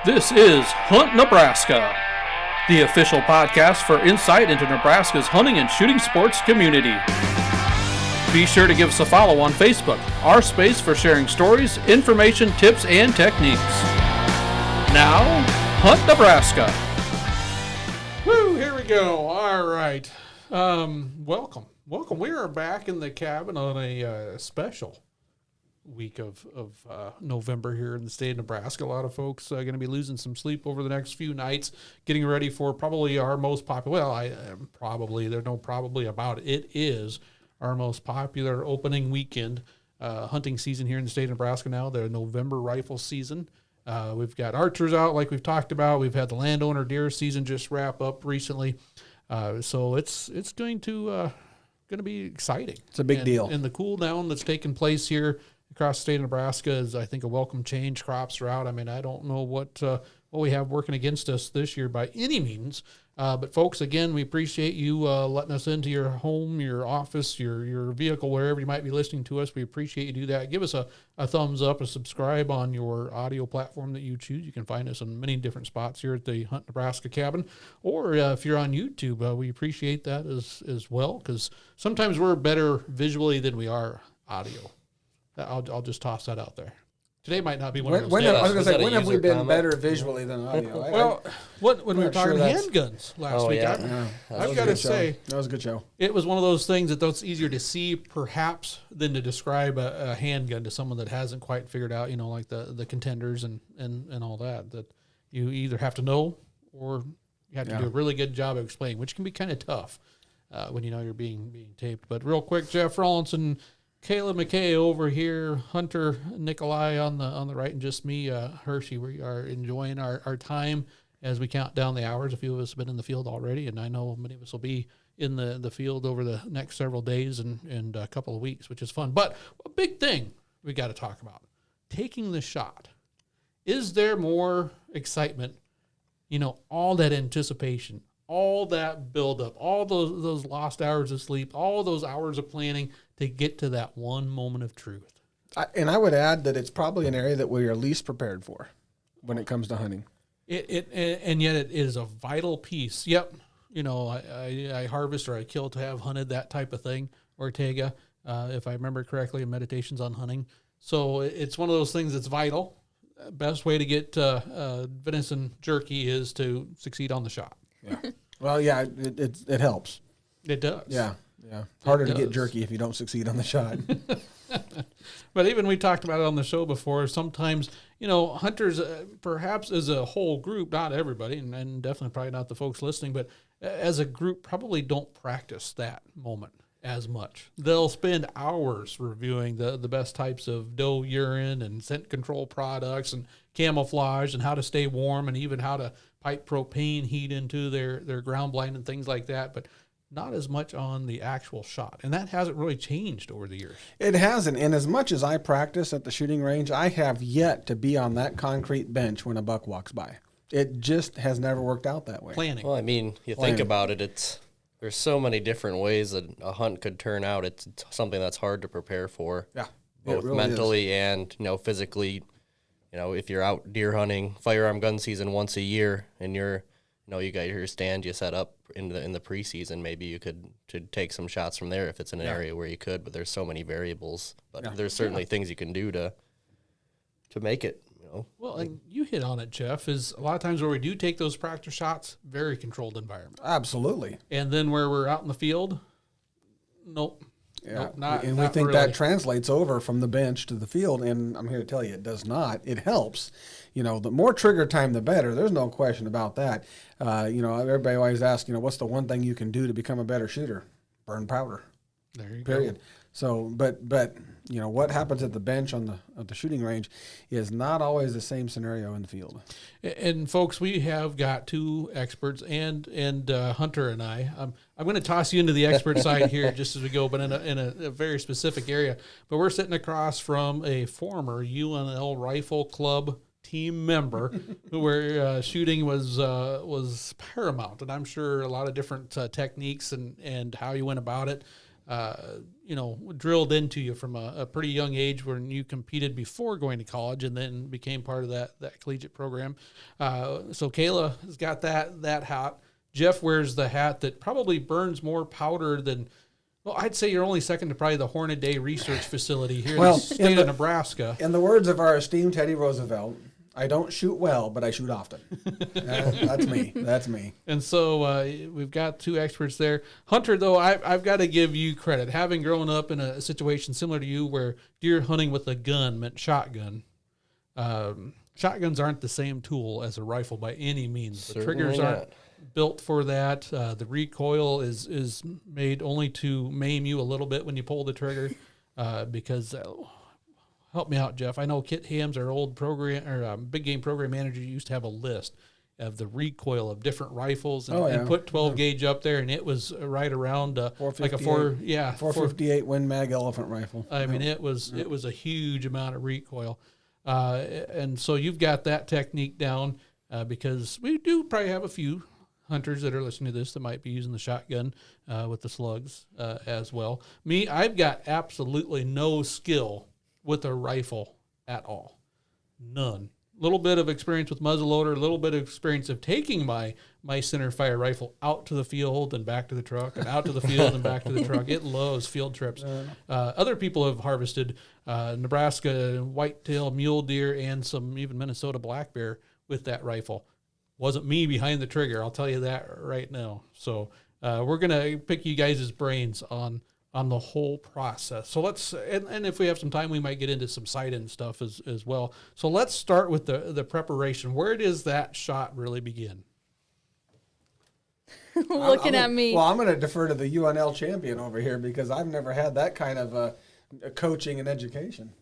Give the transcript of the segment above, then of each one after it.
This is Hunt Nebraska, the official podcast for insight into Nebraska's hunting and shooting sports community. Be sure to give us a follow on Facebook, our space for sharing stories, information, tips, and techniques. Now, Hunt Nebraska. Woo, here we go. All right. Welcome. We are back in the cabin on a special week of November here in the state of Nebraska. A lot of folks are going to be losing some sleep over the next few nights, getting ready for probably our most popular, there's no probably about it. It is our most popular opening weekend hunting season here in the state of Nebraska now, the November rifle season. We've got archers out like we've talked about. We've had the landowner deer season just wrap up recently. So it's going to be exciting. It's a big deal. And the cool down that's taking place here across the state of Nebraska is, I think, a welcome change. Crops are out. I mean, I don't know what we have working against us this year by any means. But folks, again, we appreciate you letting us into your home, your office, your vehicle, wherever you might be listening to us. We appreciate you do that. Give us a thumbs up, a subscribe on your audio platform that you choose. You can find us in many different spots here at the Hunt Nebraska cabin. Or if you're on YouTube, we appreciate that as well, because sometimes we're better visually than we are audio. I'll just toss that out there. Today might not be one of those days. I was going to say, when have we been better visually than audio? Well, when we were talking handguns last week, I've got to say, that was a good show. It was one of those things that's easier to see, perhaps, than to describe a handgun to someone that hasn't quite figured out, like the contenders and all that. That you either have to know or you have to do a really good job of explaining, which can be kind of tough when you know you're being taped. But real quick, Jeff Rawlinson, Kayla McKay over here, Hunter Nikolai on the right, and just me, Hershey. We are enjoying our time as we count down the hours. A few of us have been in the field already, and I know many of us will be in the field over the next several days and a couple of weeks, which is fun. But a big thing we got to talk about, taking the shot. Is there more excitement, all that anticipation, all that buildup, all those lost hours of sleep, all those hours of planning to get to that one moment of truth? And I would add that it's probably an area that we are least prepared for when it comes to hunting. And yet it is a vital piece. Yep. I harvest or I kill to have hunted, that type of thing. Ortega, if I remember correctly, in Meditations on Hunting. So it's one of those things that's vital. Best way to get venison jerky is to succeed on the shot. Yeah. Well, yeah, it helps. It does. Yeah. Harder to get jerky if you don't succeed on the shot. But even we talked about it on the show before. Sometimes, hunters, perhaps as a whole group, not everybody, and definitely probably not the folks listening, but as a group probably don't practice that moment as much. They'll spend hours reviewing the best types of doe urine and scent control products and camouflage and how to stay warm and even how to pipe propane heat into their ground blind and things like that, but not as much on the actual shot. And that hasn't really changed over the years. It hasn't. And as much as I practice at the shooting range, I have yet to be on that concrete bench when a buck walks by. It just has never worked out that way. Planning. Well, I mean, think about it, there's so many different ways that a hunt could turn out. It's something that's hard to prepare for. Yeah. Both really mentally and, physically. If you're out deer hunting, firearm gun season once a year, and you got your stand you set up in the preseason, maybe you could take some shots from there if it's in an area where you could. But there's so many variables. But there's certainly things you can do to make it. Well, and you hit on it, Jeff, is a lot of times where we do take those practice shots, very controlled environment. Absolutely. And then where we're out in the field, nope. Yeah, nope, we think really. That translates over from the bench to the field, and I'm here to tell you it does not. It helps. The more trigger time, the better. There's no question about that. Everybody always asks, what's the one thing you can do to become a better shooter? Burn powder. There you Period. go. So, but what happens at the bench at the shooting range is not always the same scenario in the field. And folks, we have got two experts, and Hunter and I. I'm going to toss you into the expert side here just as we go, but in a very specific area. But we're sitting across from a former UNL Rifle Club team member where shooting was paramount, and I'm sure a lot of different techniques and how you went about it. drilled into you from a pretty young age when you competed before going to college and then became part of that collegiate program. So Kayla has got that hat. Jeff wears the hat that probably burns more powder than, well, I'd say you're only second to probably the Hornaday Research Facility here in the state of Nebraska. In the words of our esteemed Teddy Roosevelt, I don't shoot well, but I shoot often. That's me. That's me. And so we've got two experts there. Hunter, though, I've got to give you credit. Having grown up in a situation similar to you where deer hunting with a gun meant shotgun, shotguns aren't the same tool as a rifle by any means. The triggers aren't built for that. The recoil is made only to maim you a little bit when you pull the trigger because... help me out, Jeff. I know Kit Hams, our old program or big game program manager, used to have a list of the recoil of different rifles and put 12 gauge up there, and it was right around like a 458 Win Mag elephant rifle. I mean, it was a huge amount of recoil, and so you've got that technique down because we do probably have a few hunters that are listening to this that might be using the shotgun with the slugs as well. Me, I've got absolutely no skill with a rifle at all. None. Little bit of experience with muzzleloader, a little bit of experience of taking my center fire rifle out to the field and back to the truck and out to the field and back to the truck. It loves field trips. Other people have harvested Nebraska whitetail, mule deer, and some even Minnesota black bear with that rifle. Wasn't me behind the trigger, I'll tell you that right now. So we're going to pick you guys' brains on the whole process. So let's, and if we have some time, we might get into some sight-in stuff as well. So let's start with the preparation. Where does that shot really begin? Looking at me. Well, I'm going to defer to the UNL champion over here because I've never had that kind of coaching and education.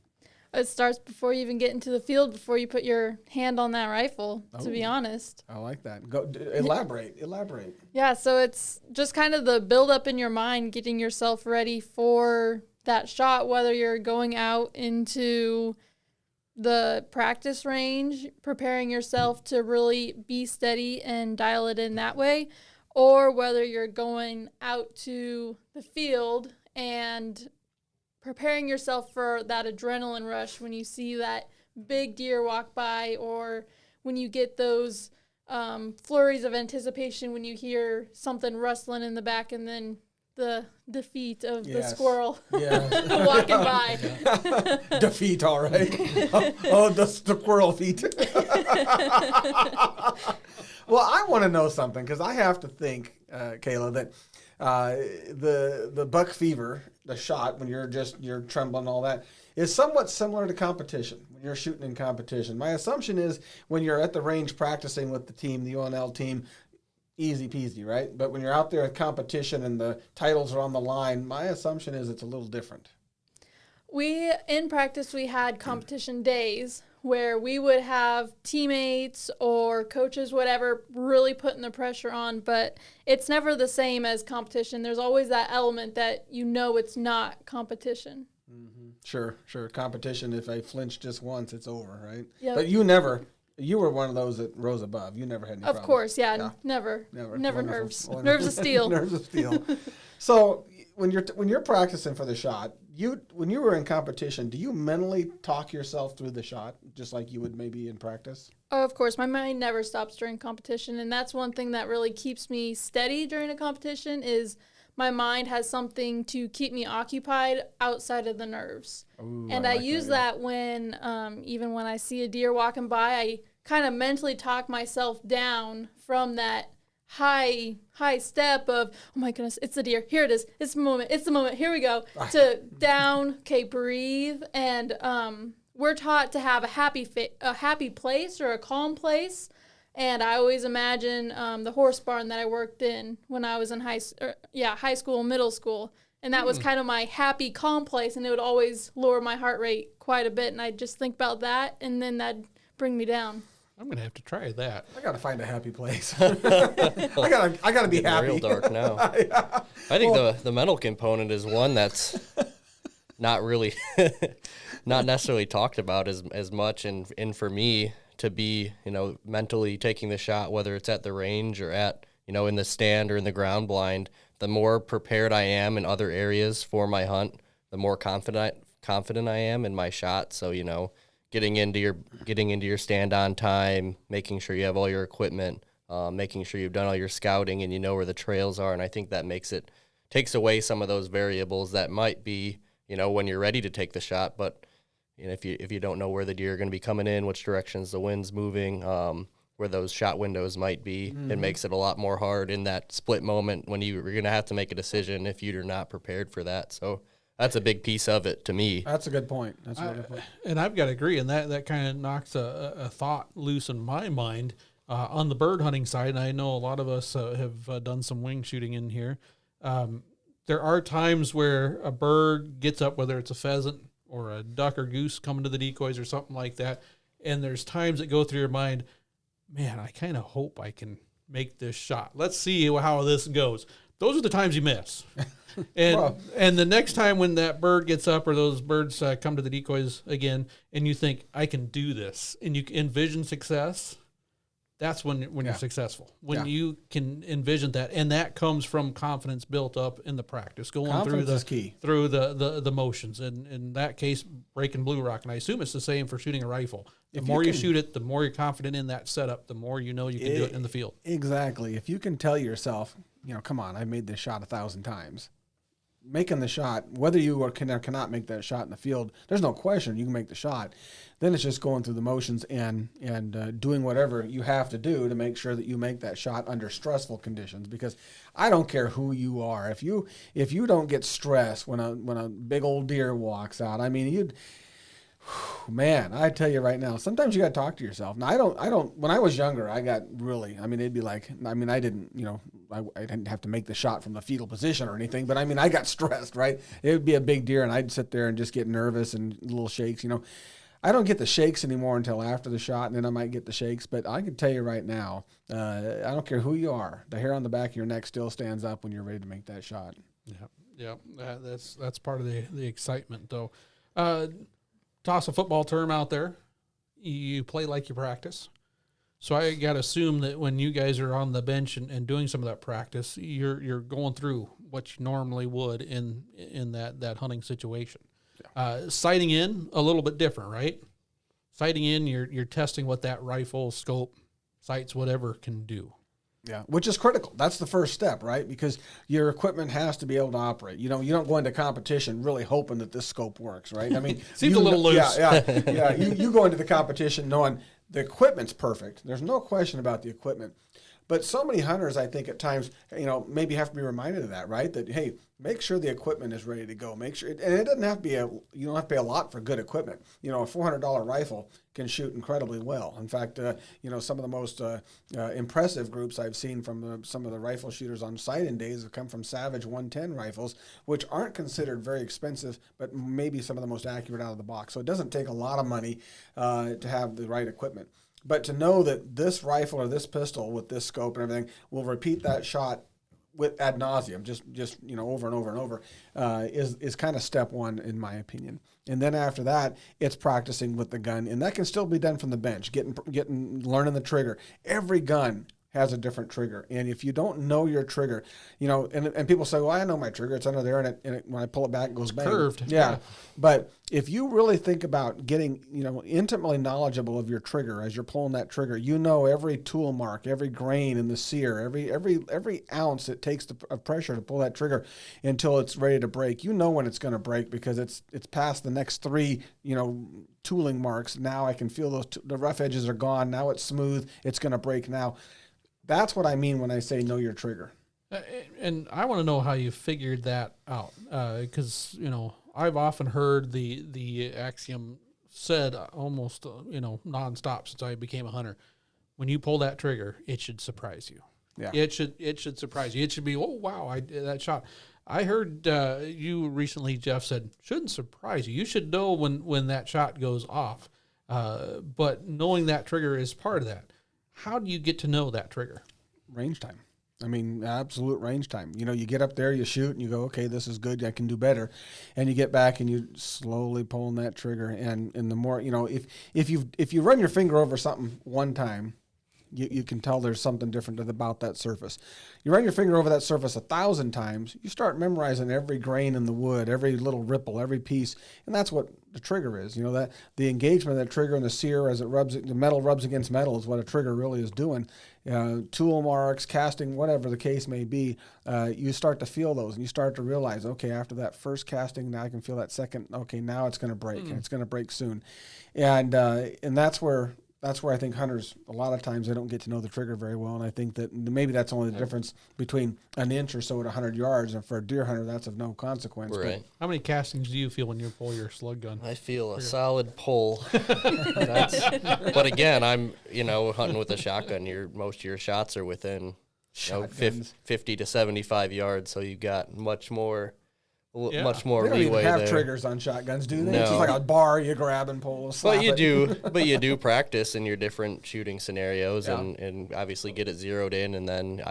It starts before you even get into the field, before you put your hand on that rifle, to be honest. I like that. Go elaborate. Yeah, so it's just kind of the build up in your mind, getting yourself ready for that shot, whether you're going out into the practice range, preparing yourself to really be steady and dial it in that way, or whether you're going out to the field and preparing yourself for that adrenaline rush when you see that big deer walk by, or when you get those flurries of anticipation when you hear something rustling in the back and then the defeat of the squirrel walking by. Defeat, all right. The squirrel feet. Well, I want to know something because I have to think, Kayla, that the buck fever, the shot when you're trembling, all that is somewhat similar to competition when you're shooting in competition. My assumption is when you're at the range practicing with the team, the UNL team, easy peasy, right? But when you're out there at competition and the titles are on the line, my assumption is it's a little different. In practice, we had competition days where we would have teammates or coaches, whatever, really putting the pressure on, but it's never the same as competition. There's always that element that it's not competition. Mm-hmm. Sure. Competition, if I flinch just once, it's over, right? Yep. But you were one of those that rose above. You never had any problems. Of course, never nerves. Wonderful. Nerves of steel. Nerves of steel. So when you're practicing for the shot, when you were in competition, do you mentally talk yourself through the shot just like you would maybe in practice? Oh, of course. My mind never stops during competition, and that's one thing that really keeps me steady during a competition is my mind has something to keep me occupied outside of the nerves. Ooh, and I use that when, even when I see a deer walking by, I kind of mentally talk myself down from that high step of, oh my goodness, it's the deer. Here it is. It's the moment. Here we go. To down, okay, breathe. And we're taught to have a happy place or a calm place. And I always imagine the horse barn that I worked in when I was in high school, middle school. And that was kind of my happy, calm place. And it would always lower my heart rate quite a bit. And I'd just think about that, and then that'd bring me down. I'm going to have to try that. I got to find a happy place. I got to be happy. Real dark now. Yeah. I think the mental component is one that's not really, not necessarily talked about as much. And for me to be, mentally taking the shot, whether it's at the range or at, in the stand or in the ground blind, the more prepared I am in other areas for my hunt, the more confident I am in my shot. So, you know, getting into your stand on time, making sure you have all your equipment, making sure you've done all your scouting and you know where the trails are. And I think that takes away some of those variables that might be, you know, when you're ready to take the shot. But, you know, if you don't know where the deer are going to be coming in, which directions the wind's moving, where those shot windows might be, it makes it a lot more hard in that split moment when you're going to have to make a decision if you're not prepared for that. So that's a big piece of it to me. That's a good point. That's a really good point. And I've got to agree, and that kind of knocks a thought loose in my mind on the bird hunting side. And I know a lot of us have done some wing shooting in here. There are times where a bird gets up, whether it's a pheasant or a duck or goose coming to the decoys or something like that, and there's times that go through your mind, man, I kind of hope I can make this shot. Let's see how this goes. Those are the times you miss. And the next time when that bird gets up or those birds come to the decoys again and you think, I can do this, and you envision success, that's when you're successful. When you can envision that, and that comes from confidence built up in the practice, going Confidence through the motions. And in that case, breaking blue rock, and I assume it's the same for shooting a rifle. The more you shoot it, the more you're confident in that setup, the more you know you can do it in the field. Exactly. If you can tell yourself, you know, come on, I made this shot 1,000 times. Making the shot, whether you can or cannot make that shot in the field, there's no question you can make the shot. Then it's just going through the motions and doing whatever you have to do to make sure that you make that shot under stressful conditions. Because I don't care who you are, if you don't get stressed when a big old deer walks out, I mean, man, I tell you right now, sometimes you got to talk to yourself. Now, I don't, when I was younger, I got really, I mean, it'd be like, I mean, I didn't, you know, I didn't have to make the shot from the fetal position or anything, but I mean, I got stressed, right? It would be a big deer and I'd sit there and just get nervous and little shakes, you know. I don't get the shakes anymore until after the shot, and then I might get the shakes, but I can tell you right now, I don't care who you are, the hair on the back of your neck still stands up when you're ready to make that shot. Yeah, that's part of the excitement, though. Toss a football term out there. You play like you practice. So I got to assume that when you guys are on the bench and doing some of that practice, you're going through what you normally would in that hunting situation. Sighting in, a little bit different, right? Sighting in, you're testing what that rifle, scope, sights, whatever can do. Yeah, which is critical. That's the first step, right? Because your equipment has to be able to operate. You know, you don't go into competition really hoping that this scope works, right? I mean, seems a little loose. Yeah. You go into the competition knowing the equipment's perfect. There's no question about the equipment. But so many hunters, I think, at times, you know, maybe have to be reminded of that, right? That, hey, make sure the equipment is ready to go. Make sure, and it doesn't have to be you don't have to pay a lot for good equipment. You know, a $400 rifle can shoot incredibly well. In fact, you know, some of the most impressive groups I've seen from some of the rifle shooters on sight-in days have come from Savage 110 rifles, which aren't considered very expensive, but maybe some of the most accurate out of the box. So it doesn't take a lot of money to have the right equipment. But to know that this rifle or this pistol with this scope and everything will repeat that shot with ad nauseum, just you know, over and over and over, is kind of step one in my opinion. And then after that, it's practicing with the gun, and that can still be done from the bench. Learning the trigger. Every gun has a different trigger, and if you don't know your trigger, you know, and people say, well, I know my trigger, it's under there, and when I pull it back, it goes bang. Curved. Yeah, but if you really think about getting, you know, intimately knowledgeable of your trigger as you're pulling that trigger, you know every tool mark, every grain in the sear, every ounce it takes of pressure to pull that trigger until it's ready to break. You know when it's going to break because it's past the next three, you know, tooling marks. Now I can feel the rough edges are gone. Now it's smooth. It's going to break now. That's what I mean when I say know your trigger. And I want to know how you figured that out, because you know I've often heard the axiom said almost you know nonstop since I became a hunter. When you pull that trigger, it should surprise you. Yeah, it should surprise you. It should be, oh wow, I did that shot. I heard you recently, Jeff, said shouldn't surprise you. You should know when that shot goes off, but knowing that trigger is part of that. How do you get to know that trigger? Range time. I mean, absolute range time. You know, you get up there, you shoot, and you go, okay, this is good. I can do better. And you get back and you slowly pulling that trigger. And the more, you know, if you run your finger over something one time, You can tell there's something different about that surface. You run your finger over that surface 1,000 times, you start memorizing every grain in the wood, every little ripple, every piece, and that's what the trigger is. That the engagement of that trigger and the sear as the metal rubs against metal is what a trigger really is doing. Tool marks, casting, whatever the case may be, you start to feel those, and you start to realize, okay, after that first casting, now I can feel that second. Okay, now it's going to break, and it's going to break soon, and that's where I think hunters, a lot of times, they don't get to know the trigger very well, and I think that maybe that's only the difference between an inch or so at 100 yards, and for a deer hunter, that's of no consequence. Right. How many castings do you feel when you pull your slug gun? I feel a solid pull. But again, I'm hunting with a shotgun. Most of your shots are within 50 to 75 yards, so you've got much more They don't leeway even have there. triggers on shotguns, do they? No. It's just like a bar you grab and pull. But you do practice in your different shooting scenarios, and obviously get it zeroed in. And then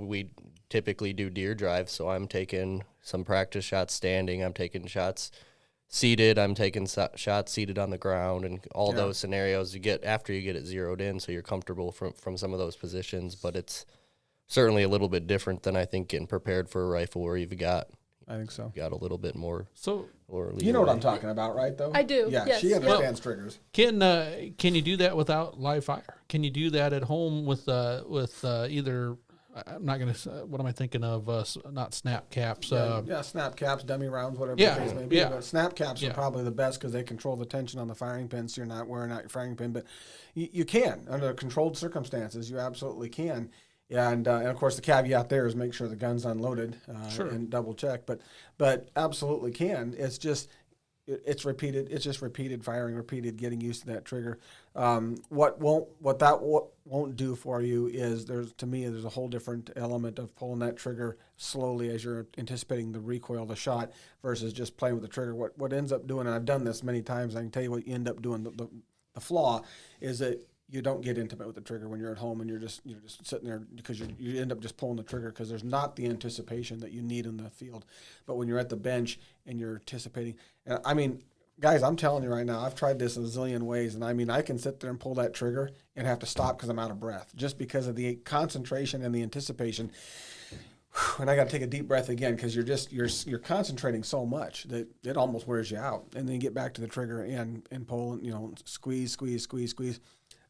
we typically do deer drives, so I'm taking some practice shots standing. I'm taking shots seated. I'm taking shots seated on the ground, and all those scenarios you get after you get it zeroed in, so you're comfortable from some of those positions. But it's certainly a little bit different than I think getting prepared for a rifle, where you've got. I think so. Got a little bit more. So you know what I'm talking about, right? Though I do. Yeah, yes, she yep. understands triggers. Can you do that without live fire? Can you do that at home with either? I'm not gonna. What am I thinking of? Not snap caps. Snap caps, dummy rounds, whatever Yeah, the case may be. yeah. But snap caps Yeah. are probably the best because they control the tension on the firing pin, so you're not wearing out your firing pin. But you can, under controlled circumstances, you absolutely can. And of course, the caveat there is make sure the gun's unloaded and double check. But absolutely can. It's just it's repeated. It's just repeated firing, repeated getting used to that trigger. What won't do for you is there's a whole different element of pulling that trigger slowly as you're anticipating the recoil of the shot versus just playing with the trigger. What ends up doing, and I've done this many times, I can tell you what you end up doing. The flaw is that you don't get intimate with the trigger when you're at home and you're just sitting there because you end up just pulling the trigger because there's not the anticipation that you need in the field. But when you're at the bench and you're anticipating, and I mean, guys, I'm telling you right now, I've tried this a zillion ways, and I mean, I can sit there and pull that trigger and have to stop because I'm out of breath just because of the concentration and the anticipation. And I got to take a deep breath again because you're concentrating so much that it almost wears you out. And then you get back to the trigger and pull and squeeze.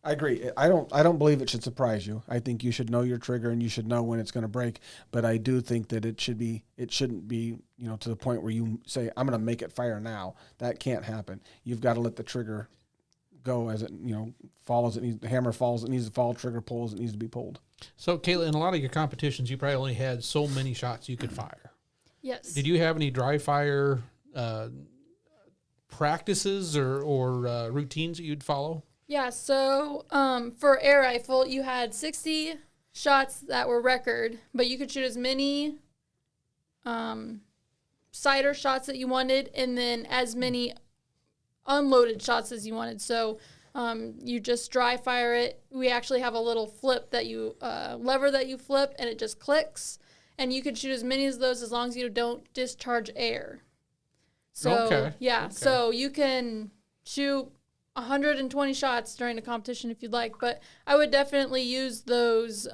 I agree. I don't believe it should surprise you. I think you should know your trigger and you should know when it's going to break. But I do think that it shouldn't be to the point where you say I'm going to make it fire now. That can't happen. You've got to let the trigger go as it fall as it needs. The hammer falls, it needs to fall. Trigger pulls, it needs to be pulled. So Kayla, in a lot of your competitions, you probably only had so many shots you could fire. Yes. Did you have any dry fire practices or routines that you'd follow? Yeah, so for air rifle, you had 60 shots that were record, but you could shoot as many sighter shots that you wanted and then as many unloaded shots as you wanted. So you just dry fire it. We actually have a little flip that you lever that you flip and it just clicks, and you could shoot as many as those as long as you don't discharge air. So so you can shoot 120 shots during a competition if you'd like, but I would definitely use those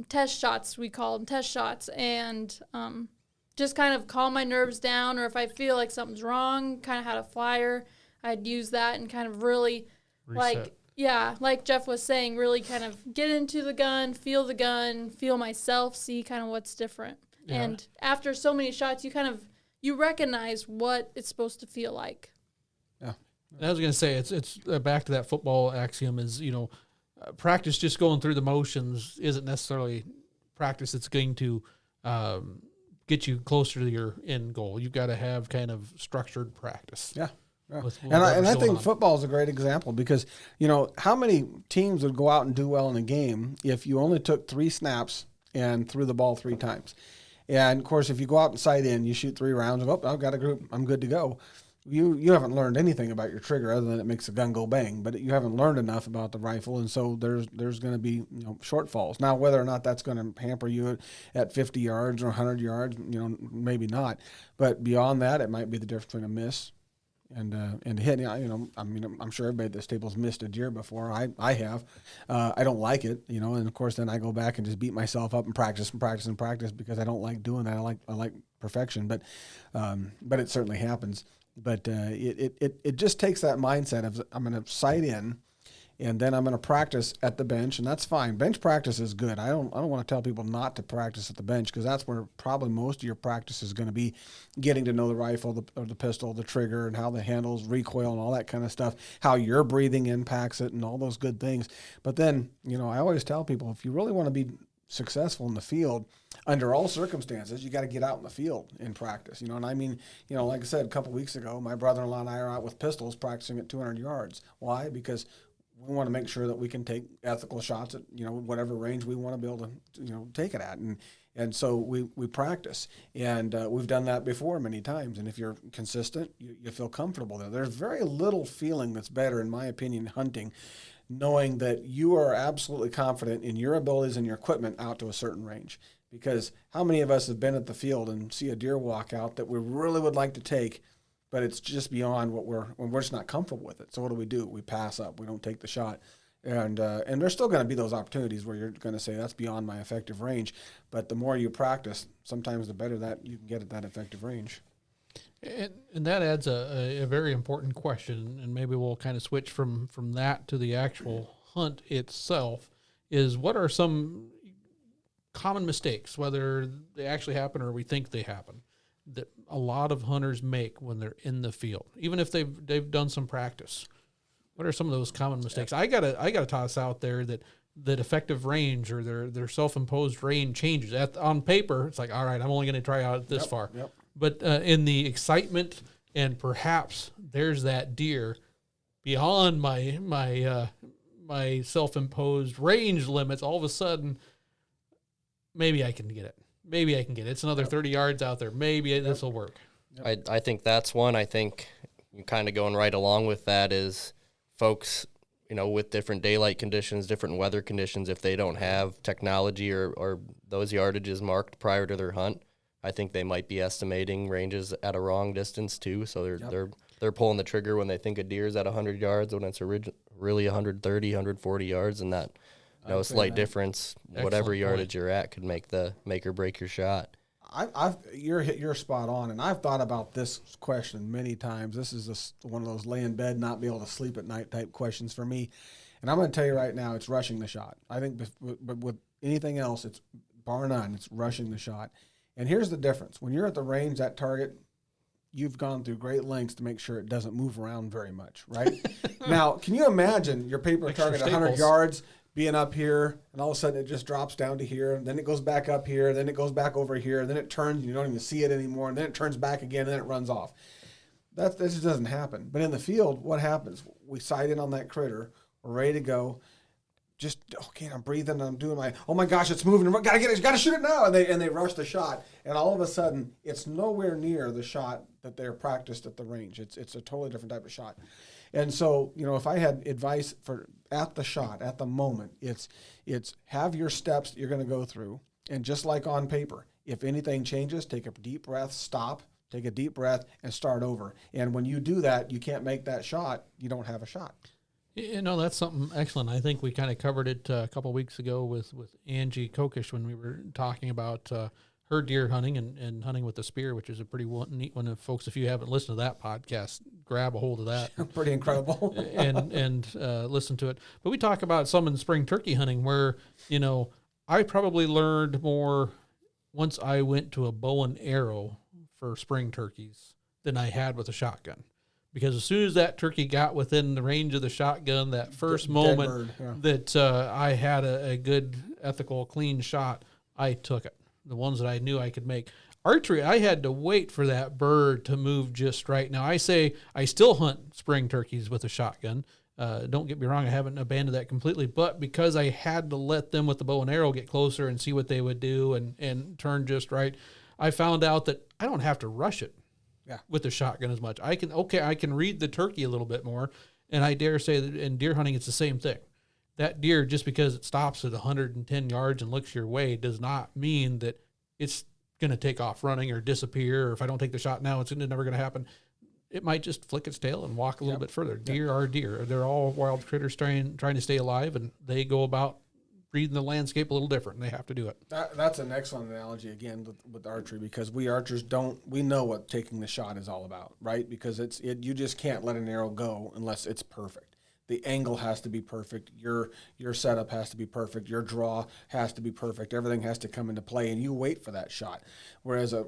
test shots. We call them test shots, and just kind of calm my nerves down, or if I feel like something's wrong, kind of had a flyer, I'd use that and kind of really Reset. like Jeff was saying, really kind of get into the gun, feel myself, see kind of what's different. Yeah. And after so many shots, you recognize what it's supposed to feel like. Yeah. I was going to say, it's back to that football axiom is, practice just going through the motions isn't necessarily practice. It's going to get you closer to your end goal. You've got to have kind of structured practice. Yeah. with And I whatever's think going on. football is a great example because, how many teams would go out and do well in a game if you only took 3 snaps and threw the ball 3 times? And, of course, if you go out and sight in, you shoot 3 rounds, and, I've got a group, I'm good to go. You haven't learned anything about your trigger other than it makes the gun go bang, but you haven't learned enough about the rifle, and so there's going to be shortfalls. Now, whether or not that's going to hamper you at 50 yards or 100 yards, maybe not. But beyond that, it might be the difference between a miss and hit. I mean, I'm sure everybody at this table's missed a deer before. I have. I don't like it, and of course then I go back and just beat myself up and practice because I don't like doing that. I like perfection, but it certainly happens. But it just takes that mindset of I'm going to sight in, and then I'm going to practice at the bench, and that's fine. Bench practice is good. I don't want to tell people not to practice at the bench, because that's where probably most of your practice is going to be, getting to know the rifle, or the pistol, the trigger, and how the handles, recoil, and all that kind of stuff, how your breathing impacts it, and all those good things. But then, I always tell people, if you really want to be successful in the field, under all circumstances, you got to get out in the field and practice, and I mean, like I said, a couple weeks ago, my brother-in-law and I are out with pistols practicing at 200 yards. Why? Because we want to make sure that we can take ethical shots at, whatever range we want to be able to, take it at. And so we practice, and we've done that before many times. And if you're consistent, you feel comfortable there. There's very little feeling that's better, in my opinion, hunting, knowing that you are absolutely confident in your abilities and your equipment out to a certain range. Because how many of us have been at the field and see a deer walk out that we really would like to take, but it's just beyond we're just not comfortable with it. So what do? We pass up. We don't take the shot. And there's still going to be those opportunities where you're going to say, that's beyond my effective range. But the more you practice, sometimes the better that you can get at that effective range. And that adds a very important question, and maybe we'll kind of switch from that to the actual hunt itself, is what are some common mistakes, whether they actually happen or we think they happen, that a lot of hunters make when they're in the field, even if they've done some practice? What are some of those common mistakes? I gotta toss out there that effective range, or their self-imposed range changes. On paper, it's like, all right, I'm only going to try out this far. Yep. But in the excitement, and perhaps there's that deer beyond my self-imposed range limits, all of a sudden, maybe I can get it. It's another 30 yards out there. Maybe this will work. Yep. I think that's one. I think kind of going right along with that is folks, with different daylight conditions, different weather conditions, if they don't have technology or those yardages marked prior to their hunt, I think they might be estimating ranges at a wrong distance too. So they're pulling the trigger when they think a deer's at 100 yards when it's really 130, 140 yards, and that slight difference, whatever yardage you're at, could make or break your shot. You're spot on, and I've thought about this question many times. This is one of those lay in bed, not be able to sleep at night type questions for me. And I'm going to tell you right now, it's rushing the shot. I think with anything else, it's bar none, it's rushing the shot. And here's the difference. When you're at the range, that target, you've gone through great lengths to make sure it doesn't move around very much, right? Now, can you imagine your paper target 100 yards being up here, and all of a sudden it just drops down to here, and then it goes back up here, then it goes back over here, and then it turns, and you don't even see it anymore, and then it turns back again, and then it runs off. That just doesn't happen. But in the field, what happens? We sight in on that critter, we're ready to go. Just, okay, I'm breathing, I'm doing oh my gosh, it's moving, gotta get it, gotta shoot it now, and they rush the shot, and all of a sudden, it's nowhere near the shot that they're practiced at the range. It's a totally different type of shot. And so, if I had advice for at the shot, at the moment, it's have your steps that you're going to go through. And just like on paper, if anything changes, take a deep breath, stop, take a deep breath, and start over. And when you do that, you can't make that shot, you don't have a shot. That's something excellent. I think we kind of covered it a couple of weeks ago with Angie Kokish when we were talking about her deer hunting and hunting with a spear, which is a pretty neat one. Folks, if you haven't listened to that podcast, grab a hold of that. Pretty incredible. and listen to it. But we talk about some in spring turkey hunting where, I probably learned more once I went to a bow and arrow for spring turkeys than I had with a shotgun. Because as soon as that turkey got within the range of the shotgun, that first moment that I had a good, ethical, clean shot, I took it. The ones that I knew I could make. Archery, I had to wait for that bird to move just right. Now, I say I still hunt spring turkeys with a shotgun. Don't get me wrong, I haven't abandoned that completely. But because I had to let them with the bow and arrow get closer and see what they would do and turn just right, I found out that I don't have to rush it with the shotgun as much. I can read the turkey a little bit more, and I dare say that in deer hunting, it's the same thing. That deer, just because it stops at 110 yards and looks your way, does not mean that it's going to take off running or disappear, or if I don't take the shot now, it's never going to happen. it might just flick its tail and walk a little bit further. Deer are deer. They're all wild critters trying to stay alive, and they go about reading the landscape a little different, and they have to do it. That's an excellent analogy, again, with archery, because we archers we know what taking the shot is all about, right? Because you just can't let an arrow go unless it's perfect. The angle has to be perfect. Your setup has to be perfect. Your draw has to be perfect. Everything has to come into play, and you wait for that shot. Whereas a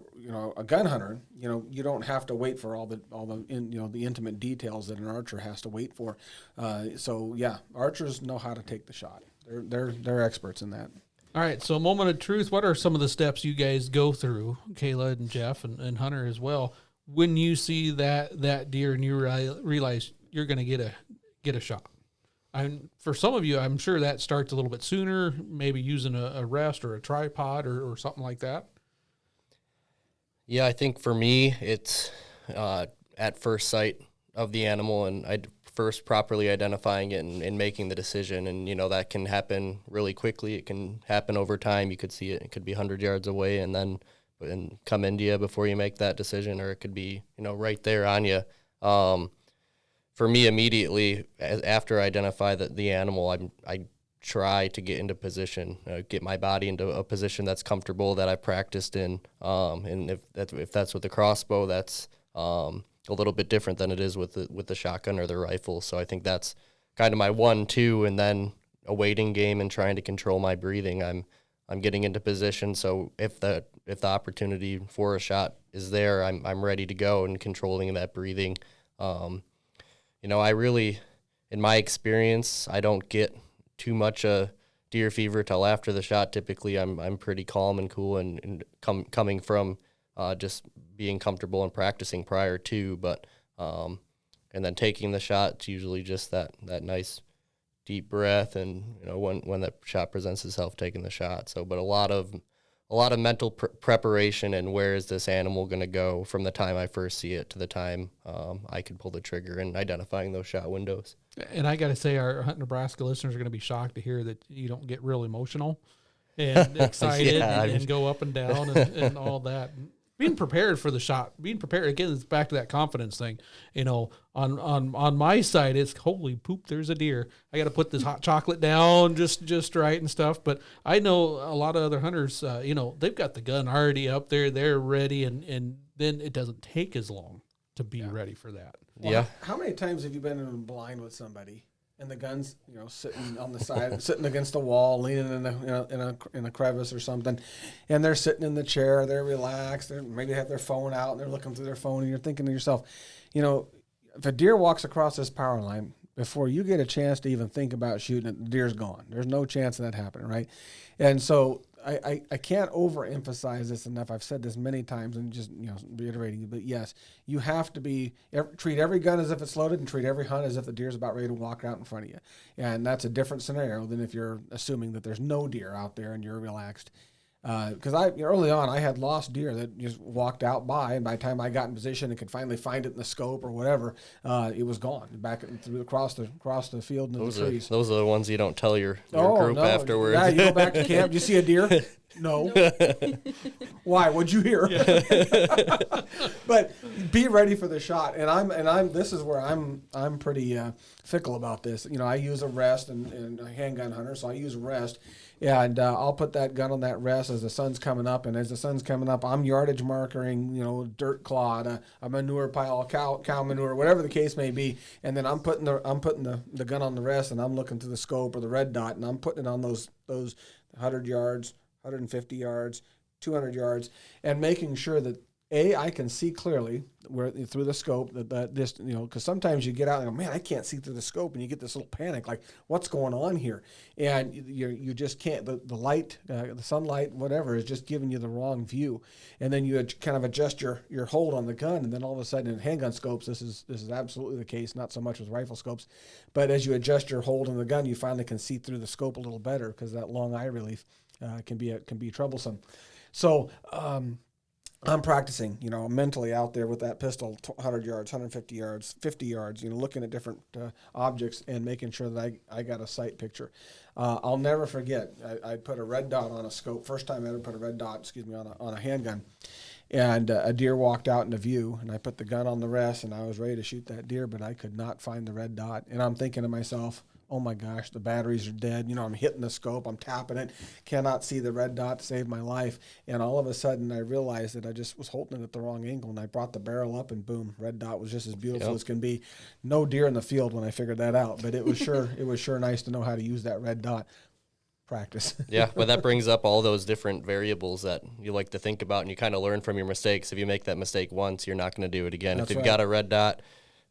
gun hunter, you don't have to wait for all the intimate details that an archer has to wait for. So yeah, archers know how to take the shot. They're experts in that. All right, so moment of truth. What are some of the steps you guys go through, Kayla and Jeff and Hunter as well, when you see that deer and you realize you're going to get a shot? For some of you, I'm sure that starts a little bit sooner, maybe using a rest or a tripod or something like that. Yeah, I think for me, it's at first sight of the animal, and first properly identifying it and making the decision. And, that can happen really quickly. It can happen over time. You could see it. It could be 100 yards away and come into you before you make that decision, or it could be, right there on you. For me, immediately after I identify the animal, I try to get into position, get my body into a position that's comfortable, that I practiced in. And if that's with the crossbow, that's a little bit different than it is with the shotgun or the rifle. So I think that's kind of my 1-2, and then a waiting game and trying to control my breathing. I'm getting into position, so if the opportunity for a shot is there, I'm ready to go and controlling that breathing. I really, in my experience, I don't get too much deer fever till after the shot. Typically, I'm pretty calm and cool and coming from just being comfortable and practicing prior to, but and then taking the shot, it's usually just that nice deep breath, and when that shot presents itself, taking the shot. So, but a lot of mental preparation, and where is this animal going to go from the time I first see it to the time I can pull the trigger, and identifying those shot windows. And I got to say, our Hunt Nebraska listeners are going to be shocked to hear that you don't get real emotional and excited and go up and down and all that. Being prepared for the shot, again, it's back to that confidence thing. On my side, it's holy poop, there's a deer. I got to put this hot chocolate down just right and stuff. But I know a lot of other hunters, they've got the gun already up there, they're ready, and then it doesn't take as long to be ready for that. Well, how many times have you been in a blind with somebody and the gun's sitting on the side, sitting against the wall, leaning in a crevice or something, and they're sitting in the chair, they're relaxed, they maybe have their phone out and they're looking through their phone, and you're thinking to yourself, if a deer walks across this power line, before you get a chance to even think about shooting it, the deer's gone. There's no chance of that happening, right? And so I can't overemphasize this enough. I've said this many times and just reiterating it, but yes, you have to treat every gun as if it's loaded, and treat every hunt as if the deer's about ready to walk out in front of you. And that's a different scenario than if you're assuming that there's no deer out there and you're relaxed. Because early on I had lost deer that just walked out by, and by the time I got in position and could finally find it in the scope or whatever, it was gone across the field into the trees. Those are the ones you don't tell your group afterwards. Yeah, you go back to camp. Do you see a deer? No. Why? What'd you hear? But be ready for the shot. And I'm. This is where I'm pretty fickle about this. I use a rest and a handgun hunter, so I use a rest. And I'll put that gun on that rest as the sun's coming up. And as the sun's coming up, I'm yardage markering, dirt clod, a manure pile, cow manure, whatever the case may be. And then I'm putting the gun on the rest, and I'm looking through the scope or the red dot, and I'm putting it on those 100 yards, 150 yards, 200 yards, and making sure that I can see clearly through the scope that this, because sometimes you get out and go, man, I can't see through the scope, and you get this little panic, like, what's going on here? And you just can't, the light, the sunlight, whatever, is just giving you the wrong view. And then you kind of adjust your hold on the gun, and then all of a sudden in handgun scopes, this is absolutely the case, not so much with rifle scopes, but as you adjust your hold on the gun, you finally can see through the scope a little better, because that long eye relief can be troublesome. So, I'm practicing, mentally out there with that pistol, 100 yards, 150 yards, 50 yards, looking at different objects and making sure that I got a sight picture. I'll never forget, I put a red dot on a scope. First time I ever put a red dot, on a handgun. and a deer walked out into view, and I put the gun on the rest, and I was ready to shoot that deer, but I could not find the red dot. And I'm thinking to myself, oh my gosh, the batteries are dead. You know, I'm hitting the scope, I'm tapping it, cannot see the red dot to save my life. And all of a sudden I realized that I just was holding it at the wrong angle, and I brought the barrel up, and boom, red dot was just as beautiful as can be. No deer in the field when I figured that out, but it was sure nice to know how to use that red dot. Practice. Yeah, but that brings up all those different variables that you like to think about, and you kind of learn from your mistakes. If you make that mistake once, you're not going to do it again. That's if you've right. got a red dot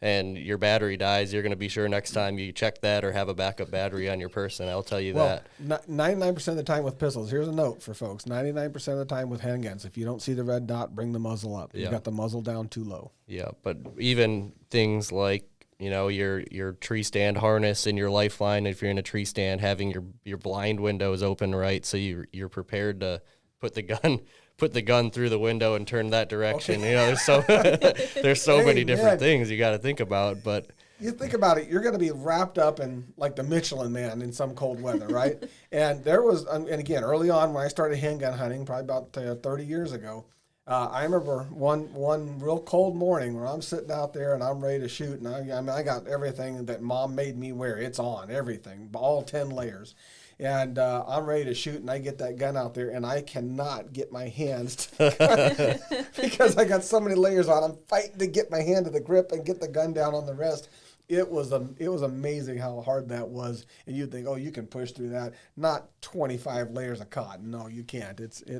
and your battery dies, you're going to be sure next time you check that or have a backup battery on your person. I'll tell you that. 99% of the time with pistols, here's a note for folks, 99% of the time with handguns, if you don't see the red dot, bring the muzzle up. You got the muzzle down too low. Yeah, but even things like, you know, your tree stand harness and your lifeline, if you're in a tree stand, having your blind windows open right so you're prepared to put the gun through the window and turn that direction. Okay. You know, there's so many different things you got to think about. But you think about it, you're going to be wrapped up in like the Michelin Man in some cold weather, right? And there was, and again, early on when I started handgun hunting, probably about 30 years ago, I remember one real cold morning where I'm sitting out there and I'm ready to shoot, and I got everything that Mom made me wear. It's on, everything, all 10 layers. And I'm ready to shoot, and I get that gun out there, and I cannot get my hands to the gun because I got so many layers on. I'm fighting to get my hand to the grip and get the gun down on the rest. It was amazing how hard that was, and you'd think, oh, you can push through that. Not 25 layers of cotton. No, you can't.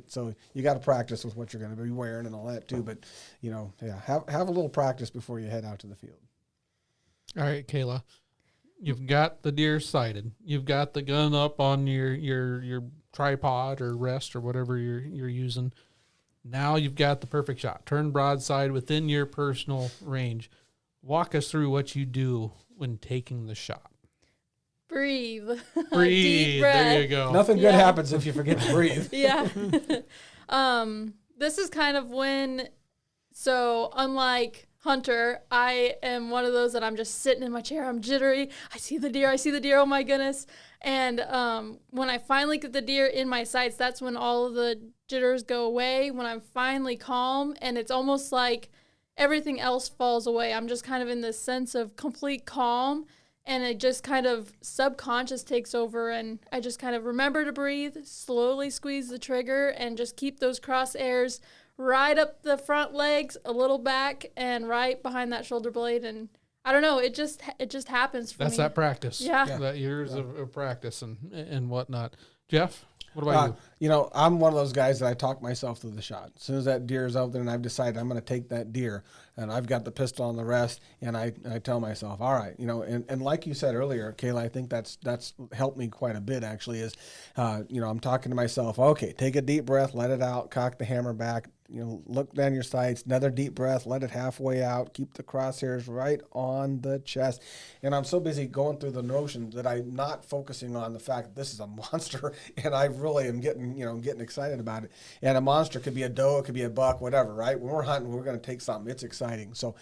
So you got to practice with what you're going to be wearing and all that too. But have a little practice before you head out to the field. All right, Kayla, you've got the deer sighted. You've got the gun up on your tripod or rest or whatever you're using. Now you've got the perfect shot. Turn broadside within your personal range. Walk us through what you do when taking the shot. Breathe. Breathe. Deep breath. There you go. Nothing good happens if you forget to breathe. Yeah. This is kind of when, so unlike Hunter, I am one of those that I'm just sitting in my chair. I'm jittery. I see the deer. Oh my goodness. And when I finally get the deer in my sights, that's when all of the jitters go away. When I'm finally calm, and it's almost like everything else falls away. I'm just kind of in this sense of complete calm, and it just kind of subconscious takes over, and I just kind of remember to breathe, slowly squeeze the trigger, and just keep those crosshairs right up the front legs, a little back, and right behind that shoulder blade. And I don't know, it just happens for me. That's that practice. Yeah. That years of practice and whatnot. Jeff, what about you? You know, I'm one of those guys that I talk myself through the shot. As soon as that deer is out there and I've decided I'm going to take that deer, and I've got the pistol on the rest, and I tell myself, all right, you know, and like you said earlier, Kayla, I think that's helped me quite a bit actually is, I'm talking to myself, okay, take a deep breath, let it out, cock the hammer back, look down your sights, another deep breath, let it halfway out, keep the crosshairs right on the chest. And I'm so busy going through the notion that I'm not focusing on the fact that this is a monster, and I really am getting excited about it. And a monster could be a doe, it could be a buck, whatever, right? When we're hunting, we're going to take something. It's exciting. So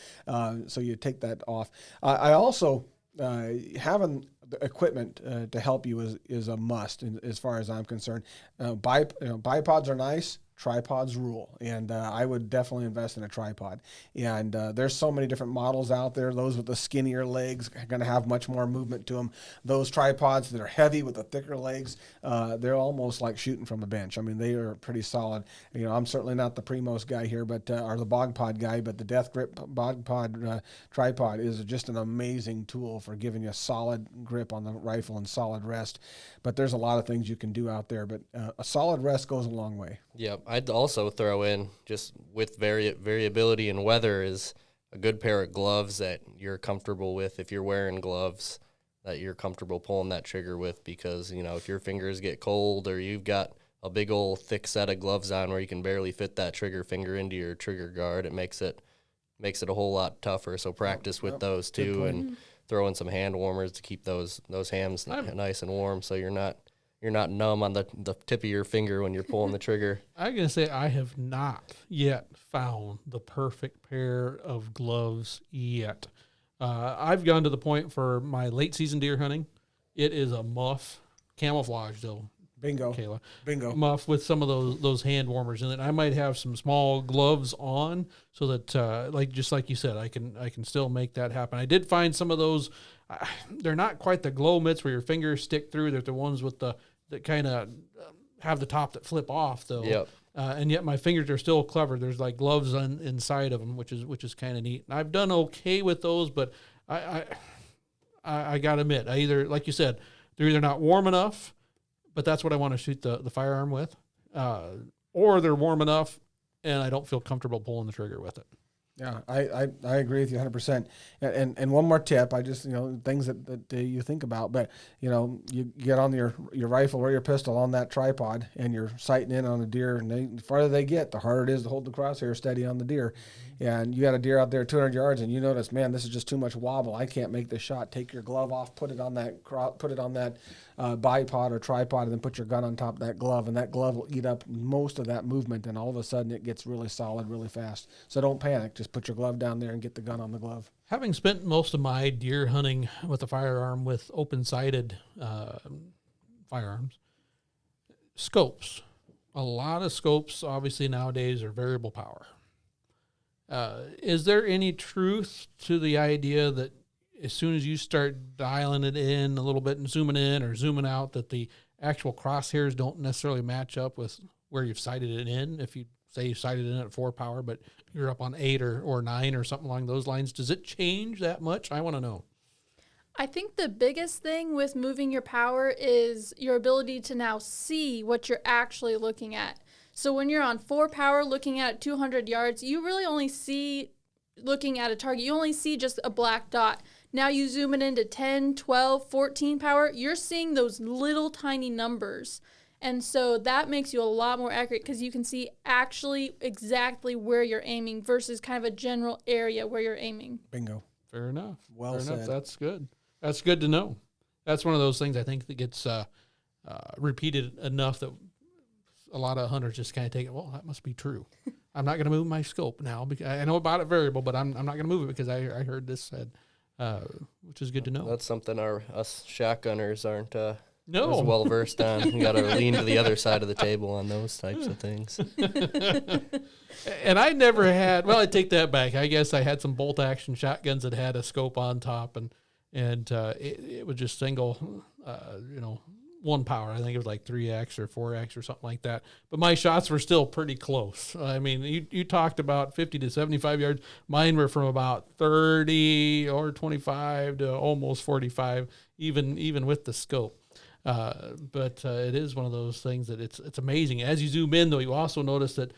you take that off. I also, having the equipment to help you is a must as far as I'm concerned. Bipods are nice. Tripods rule, and I would definitely invest in a tripod. And there's so many different models out there. Those with the skinnier legs are going to have much more movement to them. Those tripods that are heavy with the thicker legs, they're almost like shooting from a bench. I mean, they are pretty solid. I'm certainly not the Primos guy here, or the Bog Pod guy, but the Death Grip Bog Pod tripod is just an amazing tool for giving you solid grip on the rifle and solid rest. But there's a lot of things you can do out there, but a solid rest goes a long way. Yep. I'd also throw in, just with variability in weather, is a good pair of gloves that you're comfortable with. If you're wearing gloves that you're comfortable pulling that trigger with, because, if your fingers get cold or you've got a big old thick set of gloves on where you can barely fit that trigger finger into your trigger guard, it makes it a whole lot tougher. So practice with those too, and throw in some hand warmers to keep those hands nice and warm, so you're not numb on the tip of your finger when you're pulling the trigger. I'm going to say I have not yet found the perfect pair of gloves yet. I've gone to the point for my late season deer hunting. It is a muff, camouflage though, Bingo. Kayla. Bingo. Muff with some of those hand warmers in it. I might have some small gloves on so that, like you said, I can still make that happen. I did find some of those. They're not quite the glow mitts where your fingers stick through. They're the ones with that kind of have the top that flip off though. Yep. And yet my fingers are still clever. There's like gloves inside of them, which is kind of neat. And I've done okay with those, but I gotta admit, I either, like you said, they're either not warm enough, but that's what I want to shoot the firearm with, or they're warm enough and I don't feel comfortable pulling the trigger with it. Yeah, I agree with you 100%. And one more tip, I just, things that you think about, but, you get on your rifle or your pistol on that tripod and you're sighting in on a deer, and the farther they get, the harder it is to hold the crosshair steady on the deer. And you got a deer out there 200 yards and you notice, man, this is just too much wobble. I can't make this shot. Take your glove off, put it on that bipod or tripod, and then put your gun on top of that glove, and that glove will eat up most of that movement, and all of a sudden it gets really solid really fast. So don't panic. Just put your glove down there and get the gun on the glove. Having spent most of my deer hunting with a firearm with open-sighted firearms, scopes. A lot of scopes, obviously, nowadays are variable power. Is there any truth to the idea that as soon as you start dialing it in a little bit and zooming in or zooming out, that the actual crosshairs don't necessarily match up with where you've sighted it in? If you say you sighted it in at 4 power, but you're up on 8 or 9 or something along those lines, does it change that much? I want to know. I think the biggest thing with moving your power is your ability to now see what you're actually looking at. So when you're on 4 power looking at 200 yards, you really only see, looking at a target, you only see just a black dot. Now you zoom it into 10, 12, 14 power, you're seeing those little tiny numbers. And so that makes you a lot more accurate because you can see actually exactly where you're aiming versus kind of a general area where you're aiming. Bingo. Fair enough. Well Fair said. enough. That's good. That's good to know. That's one of those things I think that gets repeated enough that a lot of hunters just kind of take it, well, that must be true. I'm not going to move my scope now. Because I know about it variable, but I'm not going to move it because I heard this said, which is good to know. That's something us shotgunners aren't as No. well versed on. You got to lean to the other side of the table on those types of things. And I never had, well, I take that back. I guess I had some bolt action shotguns that had a scope on top, and it was just single, 1 power. I think it was like 3X or 4X or something like that. But my shots were still pretty close. I mean, you talked about 50 to 75 yards. Mine were from about 30 or 25 to almost 45, even with the scope. But it is one of those things that it's amazing. As you zoom in, though, you also notice that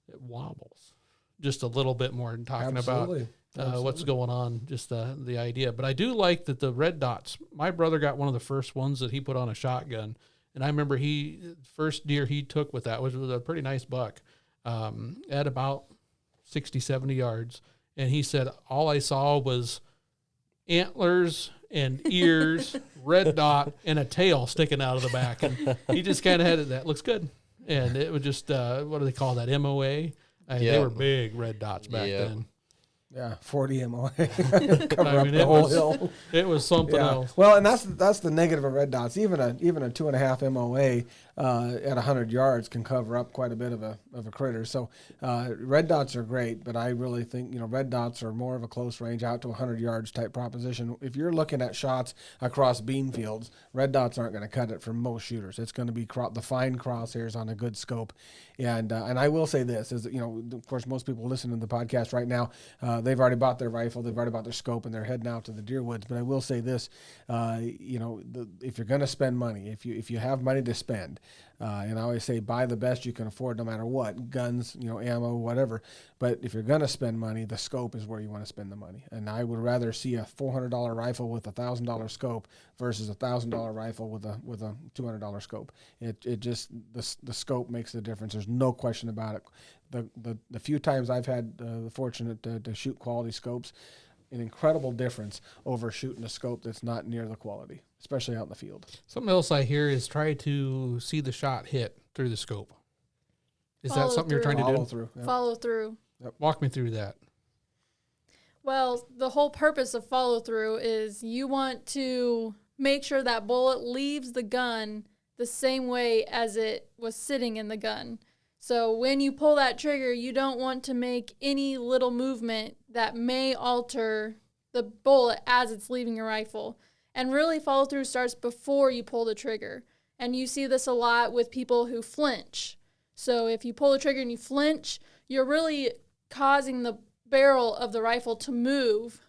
it wobbles just a little bit more than talking Absolutely. about what's going on, just the idea. But I do like that the red dots, my brother got one of the first ones that he put on a shotgun. And I remember first deer he took with that, which was a pretty nice buck, at about 60, 70 yards. And he said, all I saw was antlers and ears, red dot, and a tail sticking out of the back. And he just kind of had it, that looks good. And it was just, what do they call that, MOA? They were big red dots back then. Yeah, 40 MOA. Cover up the whole hill. It was something else. Well, and that's the negative of red dots. Even a 2.5 MOA at 100 yards can cover up quite a bit of a critter. So red dots are great, but I really think red dots are more of a close range out to 100 yards type proposition. If you're looking at shots across bean fields, red dots aren't going to cut it for most shooters. It's going to be the fine crosshairs on a good scope. And I will say this is of course most people listening to the podcast right now, they've already bought their rifle, they've already bought their scope, and they're heading out to the deer woods. But I will say this, if you're going to spend money, if you have money to spend, and I always say buy the best you can afford no matter what, guns, ammo, whatever. But if you're going to spend money, the scope is where you want to spend the money. And I would rather see a $400 rifle with a $1,000 scope versus a $1,000 rifle with a $200 scope. It just, the scope makes the difference. There's no question about it. The few times I've had the fortunate to shoot quality scopes, an incredible difference over shooting a scope that's not near the quality, especially out in the field. Something else I hear is try to see the shot hit through the scope. Is that something you're trying to do? Follow through. Yeah. Follow through. Yep. Walk me through that. Well, the whole purpose of follow through is you want to make sure that bullet leaves the gun the same way as it was sitting in the gun. So when you pull that trigger, you don't want to make any little movement that may alter the bullet as it's leaving your rifle. And really, follow through starts before you pull the trigger. And you see this a lot with people who flinch. So if you pull the trigger and you flinch, you're really causing the barrel of the rifle to move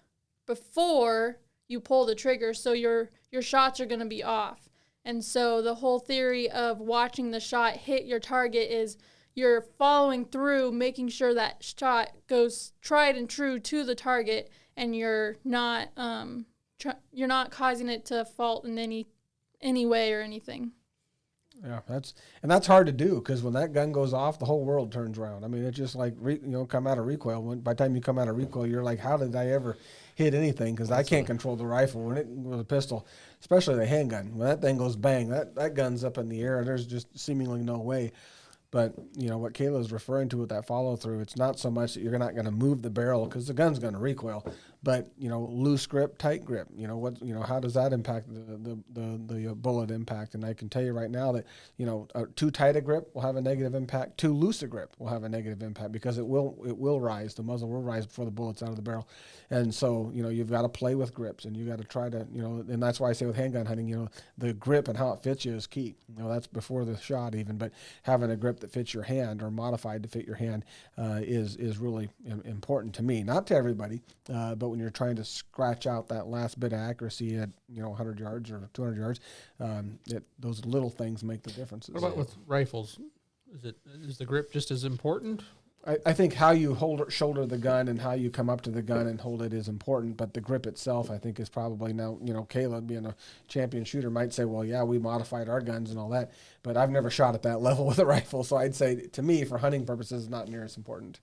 before you pull the trigger, so your shots are going to be off. And so the whole theory of watching the shot hit your target is you're following through, making sure that shot goes tried and true to the target, and you're not causing it to fault in any way or anything. Yeah, that's hard to do, because when that gun goes off, the whole world turns around. I mean, it's just like come out of recoil. By the time you come out of recoil, you're like, how did I ever hit anything? Because I can't control the rifle with a pistol, especially the handgun. When that thing goes bang, that gun's up in the air. There's just seemingly no way. But what Kayla is referring to with that follow through, it's not so much that you're not going to move the barrel because the gun's going to recoil, but loose grip, tight grip. How does that impact the bullet impact? And I can tell you right now that too tight a grip will have a negative impact. Too loose a grip will have a negative impact, because it will rise. The muzzle will rise before the bullet's out of the barrel, and so you've got to play with grips, and you got to try to and that's why I say with handgun hunting, the grip and how it fits you is key. That's before the shot even, but having a grip that fits your hand or modified to fit your hand is really important to me. Not to everybody, but when you're trying to scratch out that last bit of accuracy at 100 yards or 200 yards, those little things make the difference. What about with rifles? Is the grip just as important? I think how you shoulder the gun and how you come up to the gun and hold it is important, but the grip itself, I think, is probably now, Caleb being a champion shooter might say, well, yeah, we modified our guns and all that, but I've never shot at that level with a rifle, so I'd say, to me, for hunting purposes, it's not near as important.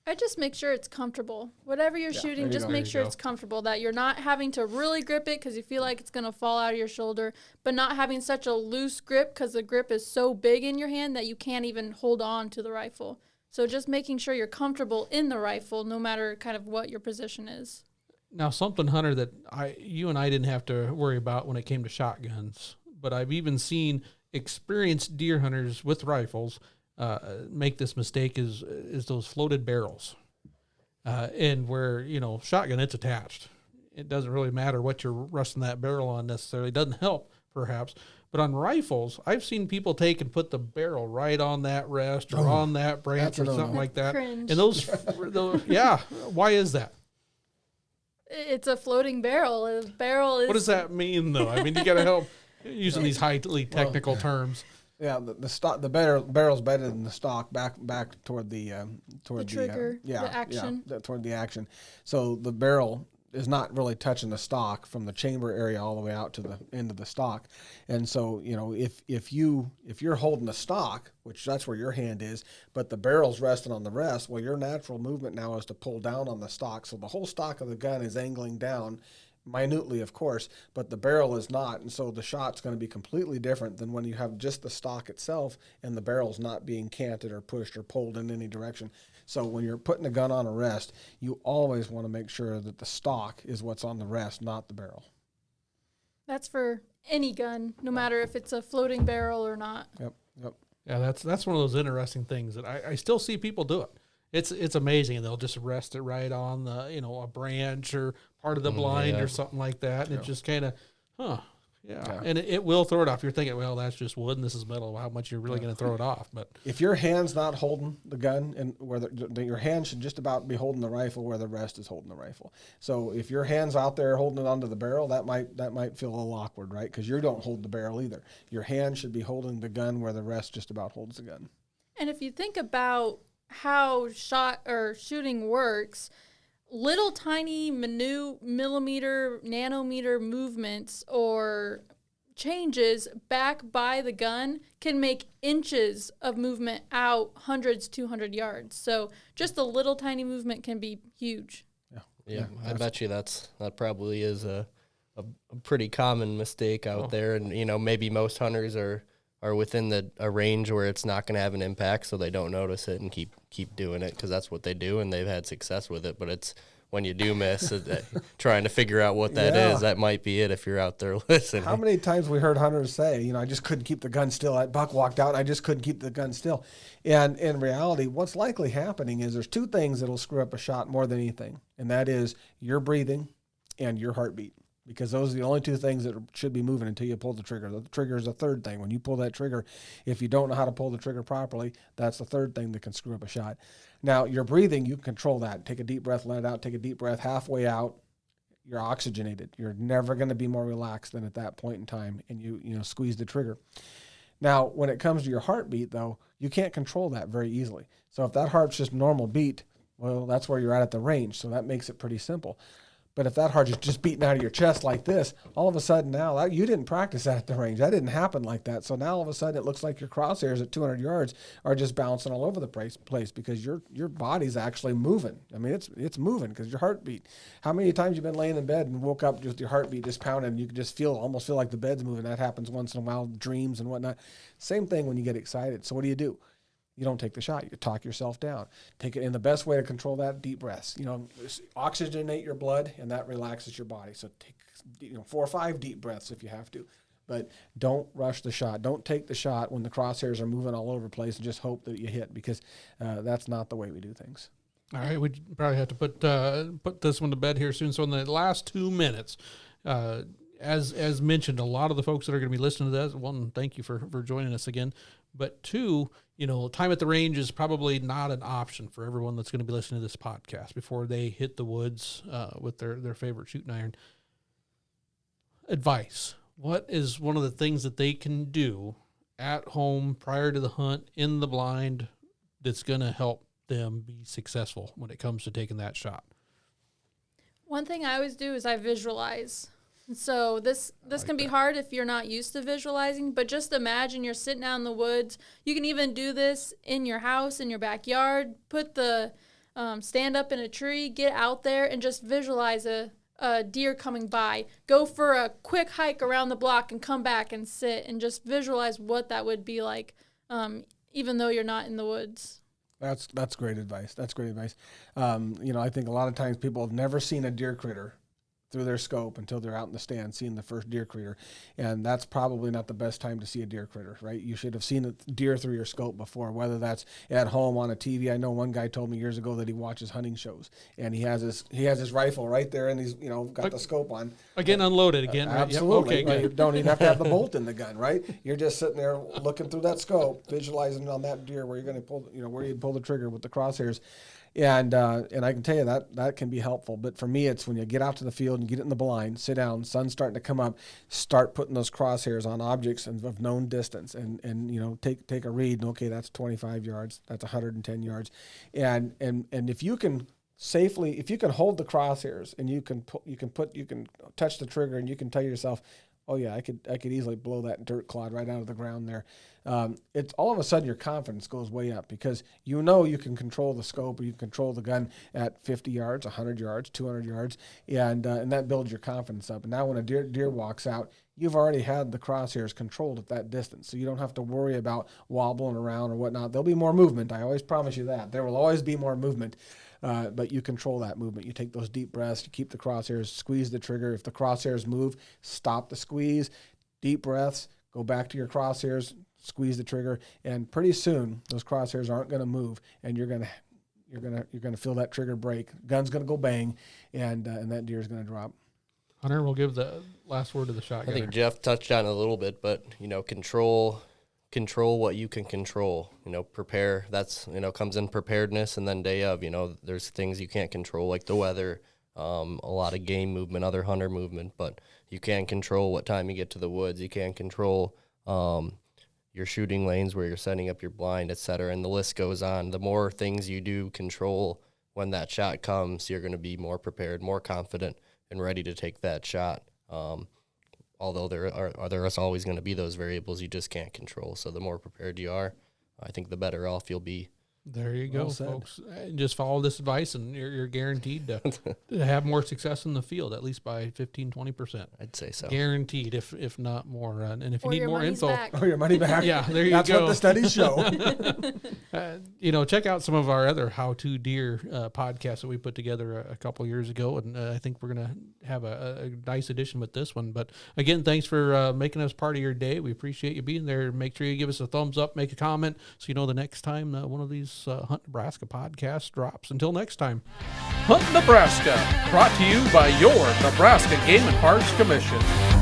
I just make sure it's comfortable. Whatever you're shooting, just make sure it's comfortable, that you're not having to really grip it because you feel like it's going to fall out of your shoulder, but not having such a loose grip because the grip is so big in your hand that you can't even hold on to the rifle. So just making sure you're comfortable in the rifle, no matter kind of what your position is. Now, something, Hunter, that you and I didn't have to worry about when it came to shotguns, but I've even seen experienced deer hunters with rifles make this mistake is those floated barrels. And where, shotgun, it's attached. It doesn't really matter what you're resting that barrel on necessarily. It doesn't help, perhaps. But on rifles, I've seen people take and put the barrel right on that rest or on that branch or something like that. Cringe. And those, yeah, why is that? It's a floating barrel. A barrel is. What does that mean, though? I mean, you got to help using these highly technical terms. Yeah, the barrel's better than the stock back toward the trigger, the action. Yeah, toward the action. So the barrel is not really touching the stock from the chamber area all the way out to the end of the stock. And so, if you're holding the stock, which that's where your hand is, but the barrel's resting on the rest, well, your natural movement now is to pull down on the stock. So the whole stock of the gun is angling down, minutely, of course, but the barrel is not. And so the shot's going to be completely different than when you have just the stock itself and the barrel's not being canted or pushed or pulled in any direction. So when you're putting a gun on a rest, you always want to make sure that the stock is what's on the rest, not the barrel. That's for any gun, no matter if it's a floating barrel or not. Yep. Yeah, that's one of those interesting things that I still see people do it. It's amazing, and they'll just rest it right on the a branch or part of the blind or something like that, and it just kind of and it will throw it off. You're thinking, well, that's just wood and this is metal. How much you're really going to throw it off? But if your hand's not holding the gun, and where your hand should just about be holding the rifle where the rest is holding the rifle. So if your hand's out there holding it onto the barrel, that might feel a little awkward, right? Because you don't hold the barrel either. Your hand should be holding the gun where the rest just about holds the gun. And if you think about how shooting works, little tiny millimeter, nanometer movements or changes back by the gun can make inches of movement out hundreds, 200 yards. So just a little tiny movement can be huge. Yeah, I bet you that probably is a pretty common mistake out there, and maybe most hunters are within a range where it's not going to have an impact, so they don't notice it and keep doing it because that's what they do, and they've had success with it. But it's when you do miss, trying to figure out what that is. That might be it if you're out there listening. How many times we heard hunters say, I just couldn't keep the gun still. That buck walked out, and I just couldn't keep the gun still. And in reality, what's likely happening is there's two things that'll screw up a shot more than anything, and that is your breathing and your heartbeat. Because those are the only two things that should be moving until you pull the trigger. The trigger is the third thing. When you pull that trigger, if you don't know how to pull the trigger properly, that's the third thing that can screw up a shot. Now, your breathing, you can control that. Take a deep breath, let it out. Take a deep breath halfway out. You're oxygenated. You're never going to be more relaxed than at that point in time, and you squeeze the trigger. Now, when it comes to your heartbeat, though, you can't control that very easily. So if that heart's just normal beat, well, that's where you're at the range. So that makes it pretty simple. But if that heart is just beating out of your chest like this, all of a sudden now, you didn't practice that at the range. That didn't happen like that. So now all of a sudden it looks like your crosshairs at 200 yards are just bouncing all over the place because your body's actually moving. I mean, it's moving because your heartbeat. How many times you've been laying in bed and woke up just your heartbeat just pounding and you can just almost feel like the bed's moving. That happens once in a while, dreams and whatnot. Same thing when you get excited. So what do? You don't take the shot. You talk yourself down. Take it in the best way to control that, deep breaths. Oxygenate your blood, and that relaxes your body. So take 4 or 5 deep breaths if you have to. But don't rush the shot. Don't take the shot when the crosshairs are moving all over the place and just hope that you hit, because that's not the way we do things. All right, we probably have to put this one to bed here soon. So in the last 2 minutes, as mentioned, a lot of the folks that are going to be listening to this, one, thank you for joining us again. But two, time at the range is probably not an option for everyone that's going to be listening to this podcast before they hit the woods with their favorite shooting iron. Advice. What is one of the things that they can do at home prior to the hunt in the blind that's going to help them be successful when it comes to taking that shot? One thing I always do is I visualize. So this can be hard if you're not used to visualizing, but just imagine you're sitting out in the woods. You can even do this in your house, in your backyard. Put the stand up in a tree, get out there, and just visualize a deer coming by. Go for a quick hike around the block and come back and sit and just visualize what that would be like, even though you're not in the woods. That's great advice. That's great advice. I think a lot of times people have never seen a deer critter through their scope until they're out in the stand seeing the first deer critter. And that's probably not the best time to see a deer critter, right? You should have seen a deer through your scope before, whether that's at home on a TV. I know one guy told me years ago that he watches hunting shows and he has his rifle right there and he's, got the scope on. Again, unloaded again. Right? Absolutely. Yep. Okay, You don't even have to have the bolt in the gun, right? You're just sitting there looking through that scope, visualizing on that deer where you're going to pull, where you pull the trigger with the crosshairs. And I can tell you that can be helpful. But for me, it's when you get out to the field and get it in the blind, sit down, sun's starting to come up, start putting those crosshairs on objects of known distance, and take a read. And okay, that's 25 yards, that's 110 yards, and if you can safely, if you can hold the crosshairs and you can touch the trigger and you can tell yourself, oh yeah, I could easily blow that dirt clod right out of the ground there. It's all of a sudden your confidence goes way up because you can control the scope or you can control the gun at 50 yards, 100 yards, 200 yards, and that builds your confidence up. And now when a deer walks out, you've already had the crosshairs controlled at that distance, so you don't have to worry about wobbling around or whatnot. There'll be more movement. I always promise you that. There will always be more movement. But you control that movement. You take those deep breaths, you keep the crosshairs, squeeze the trigger. If the crosshairs move, stop the squeeze, deep breaths, go back to your crosshairs, squeeze the trigger, and pretty soon those crosshairs aren't going to move, and you're gonna feel that trigger break. Gun's gonna go bang, and that deer's gonna drop. Hunter, we'll give the last word to the shot. I think Jeff touched on it a little bit, but control what you can control. Prepare. That's comes in preparedness, and then day of. There's things you can't control like the weather, a lot of game movement, other hunter movement, but you can control what time you get to the woods. You can control your shooting lanes where you're setting up your blind, et cetera, and the list goes on. The more things you do control when that shot comes, you're going to be more prepared, more confident, and ready to take that shot. Although there is always going to be those variables you just can't control. So the more prepared you are, I think the better off you'll be There you go, Well said. folks. Just follow this advice, and you're guaranteed to have more success in the field, at least by 15-20%. I'd say so. Guaranteed, if not more. And if you Or need your more money's info, back. Oh, your money back. yeah, there you That's go. what the studies show. Check out some of our other how-to deer podcasts that we put together a couple years ago, and I think we're going to have a nice addition with this one. But again, thanks for making us part of your day. We appreciate you being there. Make sure you give us a thumbs up, make a comment, so you know the next time one of these Hunt Nebraska podcasts drops. Until next time. Hunt Nebraska, brought to you by your Nebraska Game and Parks Commission.